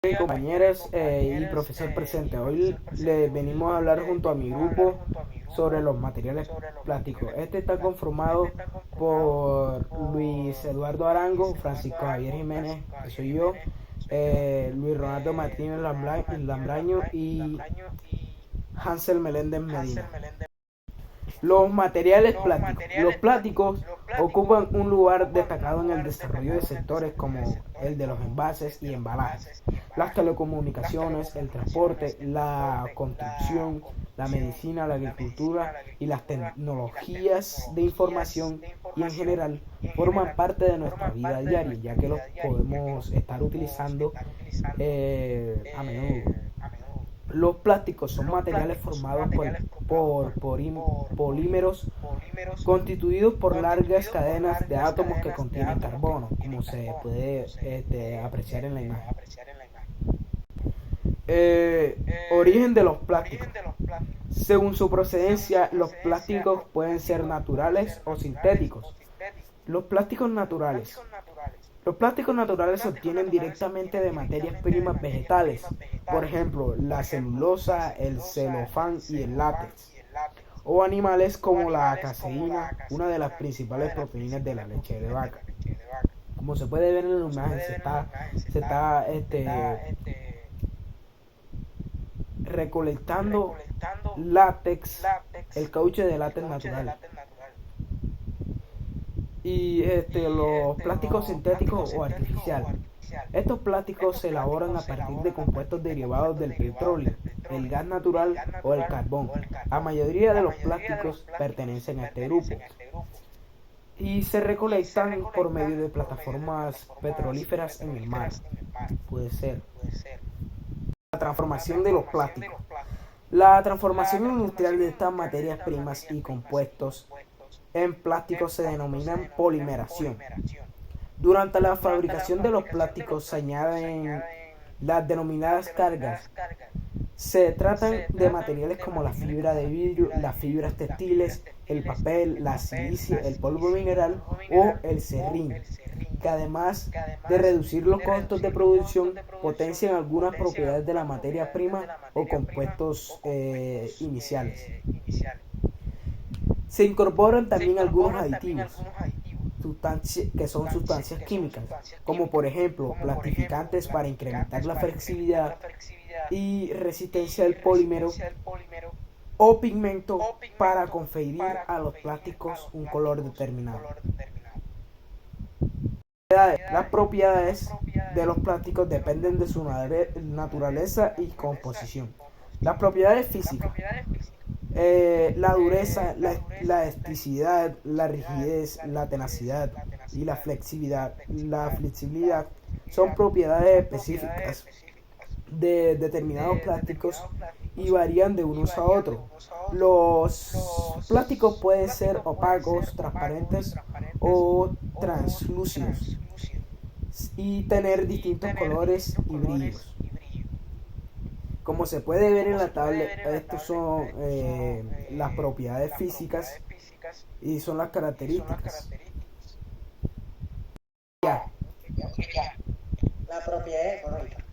Compañeros y profesor presente. Hoy les venimos a hablar junto a mi grupo sobre los materiales plásticos. Este está conformado por Luis Eduardo Arango, Francisco Javier Jiménez, que soy yo, Luis Ronaldo Martínez Lambraño y Hansel Meléndez Medina. Los materiales plásticos. Los plásticos ocupan un lugar destacado en el desarrollo de sectores como el de los envases y embalajes, las telecomunicaciones, el transporte, la construcción, la medicina, la agricultura y las tecnologías de información y en general forman parte de nuestra vida diaria, ya que los podemos estar utilizando a menudo. Los plásticos son materiales formados por polímeros constituidos por largas cadenas de átomos que contienen carbono, como se puede apreciar en la imagen. Origen de los plásticos. Según su procedencia, los plásticos pueden ser naturales o sintéticos. Los plásticos naturales. Los plásticos naturales se obtienen directamente de materias primas vegetales, por ejemplo, la celulosa, el celofán y el látex, o animales como la caseína, una de las principales proteínas de la leche de vaca. Como se puede ver en la imagen, se está recolectando látex, el caucho de látex natural. Y los plásticos sintéticos o artificiales. Estos plásticos se elaboran a partir de compuestos derivados del petróleo, el gas natural o el carbón. La mayoría de los plásticos pertenecen a este grupo y se recolectan por medio de plataformas petrolíferas en el mar. Puede ser. La transformación de los plásticos. La transformación industrial de estas materias primas y compuestos en plásticos se denomina polimeración. Durante la fabricación de los plásticos se añaden las denominadas cargas. Se tratan de materiales como la fibra de vidrio, las fibras textiles, el papel, la silicia, el polvo mineral o el serrín, que además de reducir los costos de producción, potencian algunas propiedades de la materia prima o compuestos iniciales. Se incorporan también algunos aditivos que son sustancias químicas, como por ejemplo plastificantes para incrementar la flexibilidad y resistencia del polímero o pigmento para conferir a los plásticos un color determinado. Las propiedades de los plásticos dependen de su naturaleza y composición. Las propiedades físicas. La dureza, la elasticidad, la rigidez, la tenacidad y la flexibilidad son propiedades específicas de determinados plásticos y varían de unos a otros. Los plásticos pueden ser opacos, transparentes o translúcidos y tener distintos colores y brillos. Como se puede ver en la tabla, estas son las propiedades físicas y son las características. Ya. La propiedad ecológica.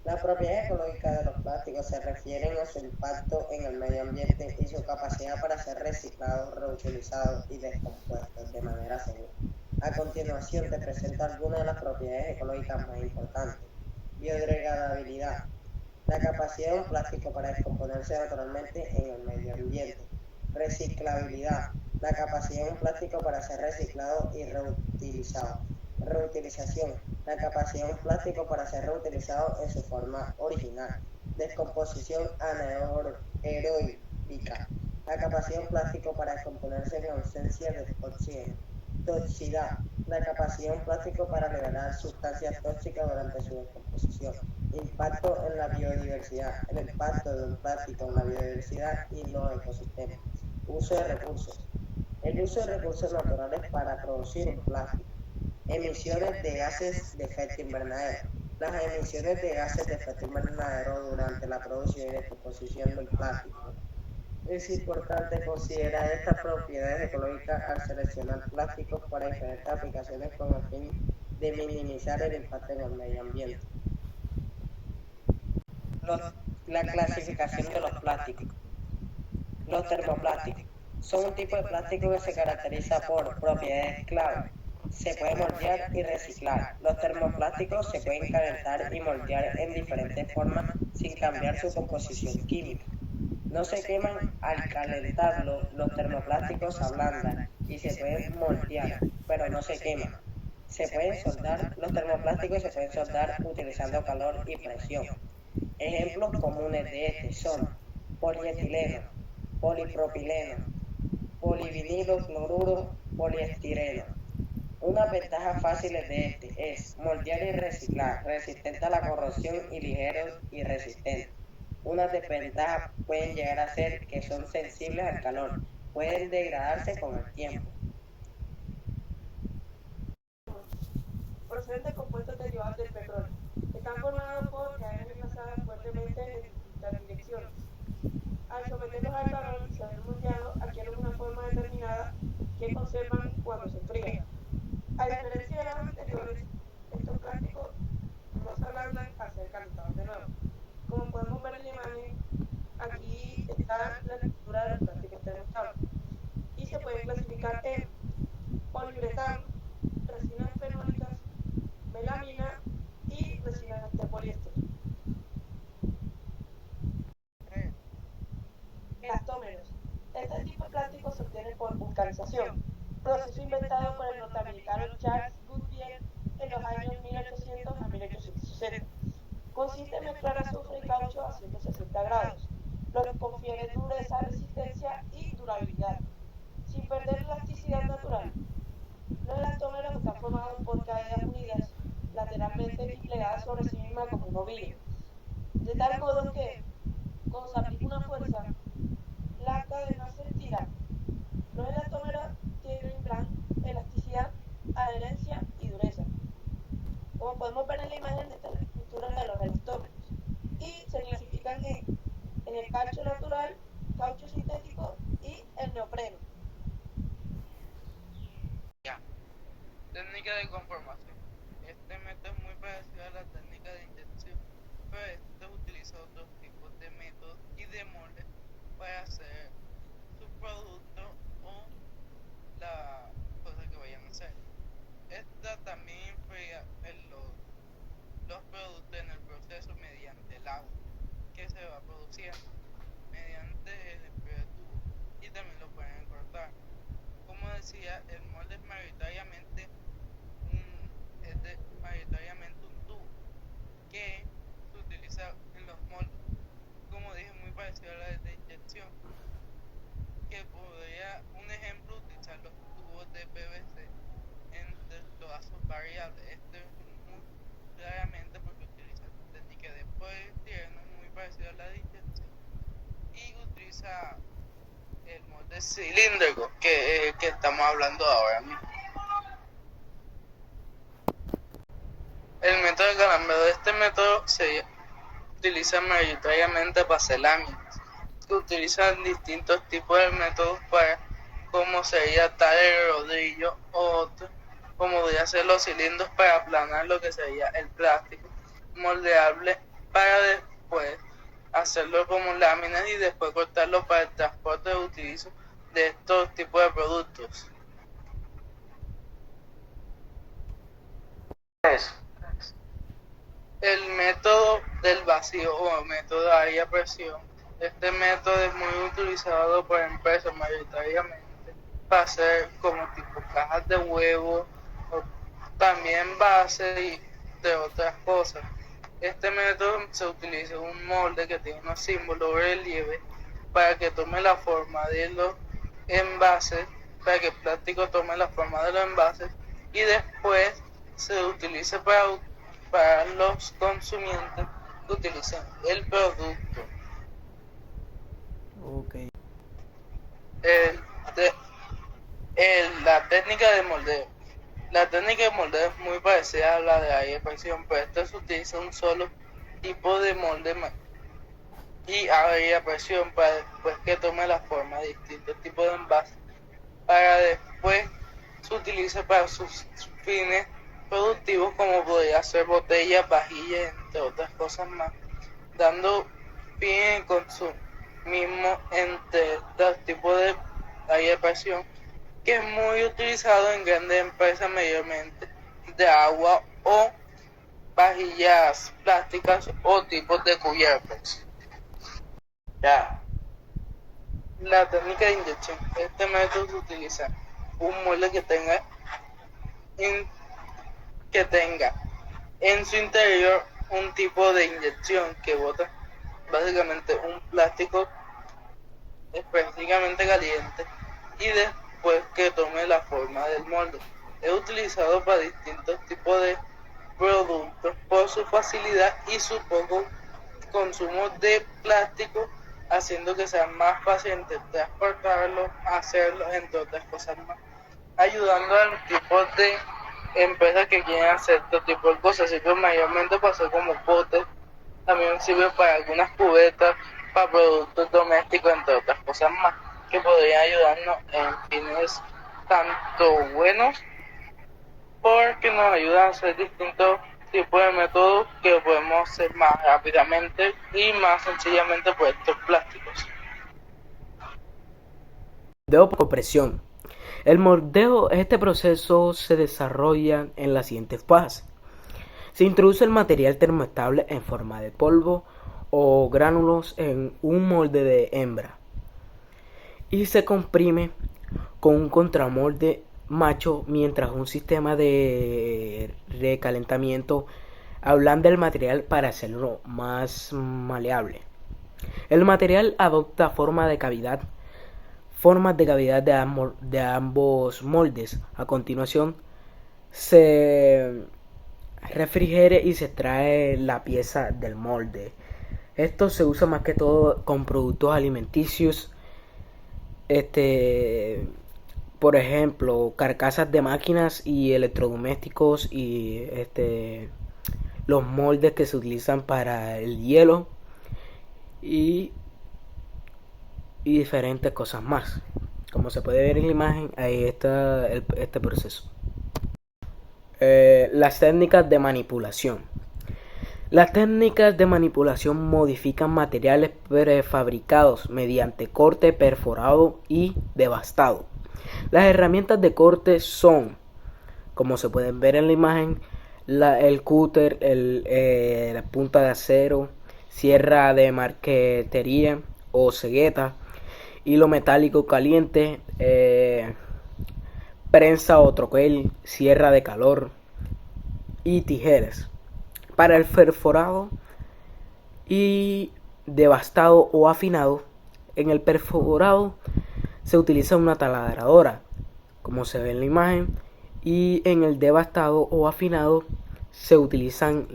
Las propiedades ecológicas de los plásticos se refieren a su impacto en el medio ambiente y su capacidad para ser reciclados, reutilizados y descompuestos de manera segura. A continuación te presento algunas de las propiedades ecológicas más importantes. Biodegradabilidad. La capacidad de un plástico para descomponerse naturalmente en el medio ambiente. Reciclabilidad. La capacidad de un plástico para ser reciclado y reutilizado. Reutilización. La capacidad de un plástico para ser reutilizado en su forma original. Descomposición anaeróbica. La capacidad de un plástico para descomponerse en ausencia de oxígeno. Toxicidad. La capacidad de un plástico para liberar sustancias tóxicas durante su descomposición. Impacto en la biodiversidad. El impacto de un plástico en la biodiversidad y los ecosistemas. Uso de recursos. El uso de recursos naturales para producir un plástico. Emisiones de gases de efecto invernadero. Las emisiones de gases de efecto invernadero durante la producción y descomposición del plástico. Es importante considerar estas propiedades ecológicas al seleccionar plásticos para diferentes aplicaciones con el fin de minimizar el impacto en el medio ambiente. la clasificación de los plásticos. Los termoplásticos son un tipo de plástico que se caracteriza por propiedades clave. Se puede moldear y reciclar. Los termoplásticos se pueden calentar y moldear en diferentes formas sin cambiar su composición química. No se queman al calentarlo, los termoplásticos se ablandan y se pueden moldear, pero no se queman. Se pueden soldar, los termoplásticos se pueden soldar utilizando calor y presión. Ejemplos comunes de este son polietileno, polipropileno, polivinilo cloruro, poliestireno. Unas ventajas fáciles de este es moldear y reciclar, resistente a la corrosión y ligeros y resistentes. Unas desventajas pueden llegar a ser que son sensibles al calor, pueden degradarse con el tiempo. Proceden compuestos derivados del petróleo. Están formados por cadenas enlazadas fuertemente en distintas direcciones. Al someterlos al calor y ser moldeados, adquieren una forma determinada que conservan cuando se enfrían. A diferencia de los anteriores, estos plásticos no se ablandan al ser calentados de nuevo. Como podemos ver en la imagen, aquí está la estructura de los plásticos termostables y se pueden clasificar en poliuretano, resinas fenólicas, melamina y resinas de poliéster. Elastómeros. Este tipo de plástico se obtiene por vulcanización, proceso inventado por el norteamericano Charles Goodyear en los años 1800 a 1860. Consiste en mezclar azufre y caucho a 160 grados, lo que confiere dureza, resistencia y durabilidad, sin perder elasticidad natural. Los elastómeros están formados por cadenas unidas lateralmente y plegadas sobre sí mismas como un ovillo, de tal modo que, cuando se aplica una fuerza, la cadena se estira. Los elastómeros tienen gran elasticidad, adherencia y dureza. Como podemos ver en la imagen, de la estructura de los elastómeros. Y se clasifican en el caucho natural, caucho sintético y el neopreno. Técnica de conformación. Este método es muy parecido a la técnica de inyección, pero este utiliza otros tipos de métodos y de moldes para hacer su producto o la cosa que vayan a hacer. Esta también enfría los productos en el proceso mediante el agua que se va produciendo mediante el empleo de tubo y también lo pueden cortar. Como decía, el molde es mayoritariamente un tubo que se utiliza en los moldes, como dije, muy parecido a la de inyección, que podría, un ejemplo, utilizar los tubos de PVC entre todas sus variables. Este es muy claramente porque utiliza la técnica de poliestireno, muy parecido a la de inyección, y utiliza el molde cilíndrico que estamos hablando ahora mismo. El método de calambrado. Este método se utiliza mayoritariamente para hacer láminas. Se utilizan distintos tipos de métodos para, como sería tal el rodillo o otro, como podría ser los cilindros para aplanar lo que sería el plástico, moldeable para después hacerlo como láminas y después cortarlo para el transporte de utilizo de estos tipos de productos. El método del vacío o método de área presión. Este método es muy utilizado por empresas mayoritariamente para hacer como tipo cajas de huevo o también base y de otras cosas. Este método se utiliza un molde que tiene unos símbolos o relieve para que tome la forma de los envases, para que el plástico tome la forma de los envases y después se utilice para los consumientes que utilicen el producto. Ok. La técnica de moldeo. La técnica de moldeo es muy parecida a la de aire presión, pero esta se utiliza un solo tipo de molde y aire presión para después que tome la forma de distintos tipos de envases, para después se utilice para sus fines productivos como podría ser botellas, vajillas, entre otras cosas más, dando fin al consumismo entre los tipos de presión, que es muy utilizado en grandes empresas mayormente de agua o vajillas plásticas o tipos de cubiertos. Ya. La técnica de inyección. Este método se utiliza un molde que tenga en su interior un tipo de inyección que bota básicamente un plástico específicamente caliente y después que tome la forma del molde. Es utilizado para distintos tipos de productos por su facilidad y su poco consumo de plástico, haciendo que sea más fácil transportarlo, hacerlo, entre otras cosas más, ayudando a los tipos de empresas que quieren hacer este tipo de cosas. Sirve mayormente para hacer como potes, también sirve para algunas cubetas, para productos domésticos, entre otras cosas más, que podrían ayudarnos en fines tanto buenos, porque nos ayudan a hacer distintos tipos de métodos que podemos hacer más rápidamente y más sencillamente por estos plásticos. Moldeo por compresión. El moldeo, este proceso se desarrolla en las siguientes fases. Se introduce el material termoestable en forma de polvo o gránulos en un molde de hembra y se comprime con un contramolde macho mientras un sistema de recalentamiento ablanda el material para hacerlo más maleable. El material adopta formas de cavidad de ambos moldes. A continuación se refrigere y se extrae la pieza del molde. Esto se usa más que todo con productos alimenticios, por ejemplo, carcasas de máquinas y electrodomésticos y los moldes que se utilizan para el hielo y diferentes cosas más. Como se puede ver en la imagen, ahí está este proceso. Las técnicas de manipulación. Las técnicas de manipulación modifican materiales prefabricados mediante corte, perforado y devastado. Las herramientas de corte son, como se pueden ver en la imagen, el cúter, la punta de acero, sierra de marquetería o cegueta, hilo metálico caliente, prensa o troquel, sierra de calor y tijeras. Para el perforado y devastado o afinado, en el perforado se utiliza una taladradora, como se ve en la imagen, y en el devastado o afinado se utilizan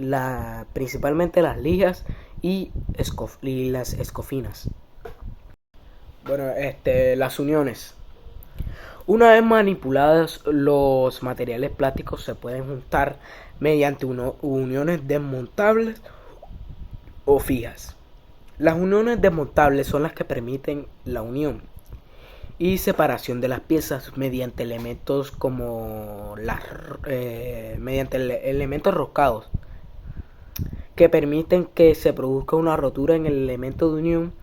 principalmente las lijas y las escofinas. Bueno, las uniones. Una vez manipulados, los materiales plásticos se pueden juntar mediante uniones desmontables o fijas. Las uniones desmontables son las que permiten la unión y separación de las piezas mediante elementos elementos roscados que permiten que se produzca una rotura en el elemento de unión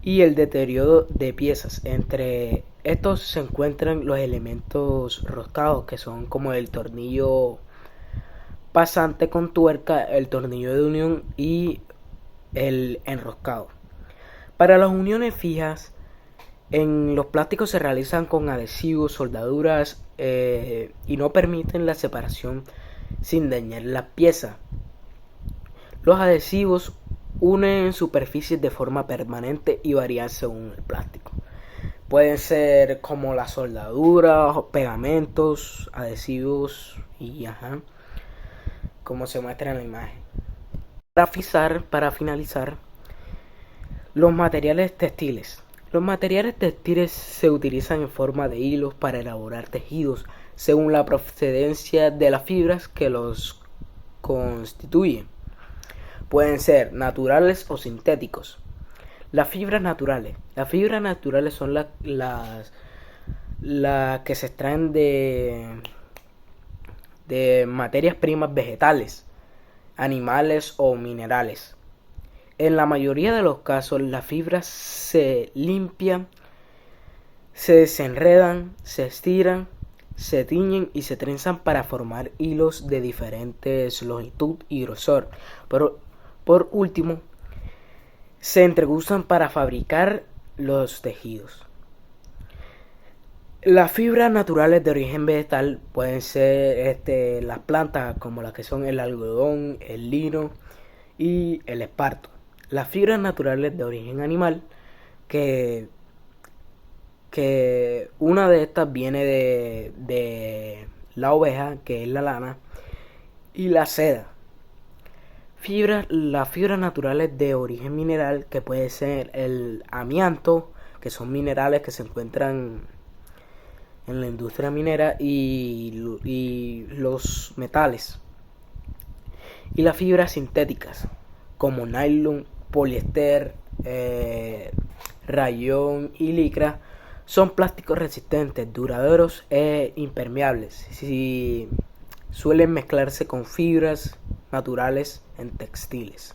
y el deterioro de piezas. Entre estos se encuentran los elementos roscados, que son como el tornillo pasante con tuerca, el tornillo de unión y el enroscado. Para las uniones fijas, en los plásticos se realizan con adhesivos, soldaduras y no permiten la separación sin dañar la pieza. Los adhesivos unen superficies de forma permanente y varían según el plástico. Pueden ser como las soldaduras, pegamentos, adhesivos y como se muestra en la imagen. Para finalizar, los materiales textiles. Los materiales textiles se utilizan en forma de hilos para elaborar tejidos según la procedencia de las fibras que los constituyen. Pueden ser naturales o sintéticos. Las fibras naturales son las que se extraen de materias primas vegetales, animales o minerales. En la mayoría de los casos, las fibras se limpian, se desenredan, se estiran, se tiñen y se trenzan para formar hilos de diferentes longitud y grosor. Por último, se entregusan para fabricar los tejidos. Las fibras naturales de origen vegetal pueden ser las plantas como las que son el algodón, el lino y el esparto. Las fibras naturales de origen animal, que una de estas viene de la oveja, que es la lana, y la seda. Las fibras naturales de origen mineral, que puede ser el amianto, que son minerales que se encuentran en la industria minera, y los metales. Y las fibras sintéticas, como nylon, poliéster, rayón y licra, son plásticos resistentes, duraderos e impermeables. Si suelen mezclarse con fibras naturales en textiles.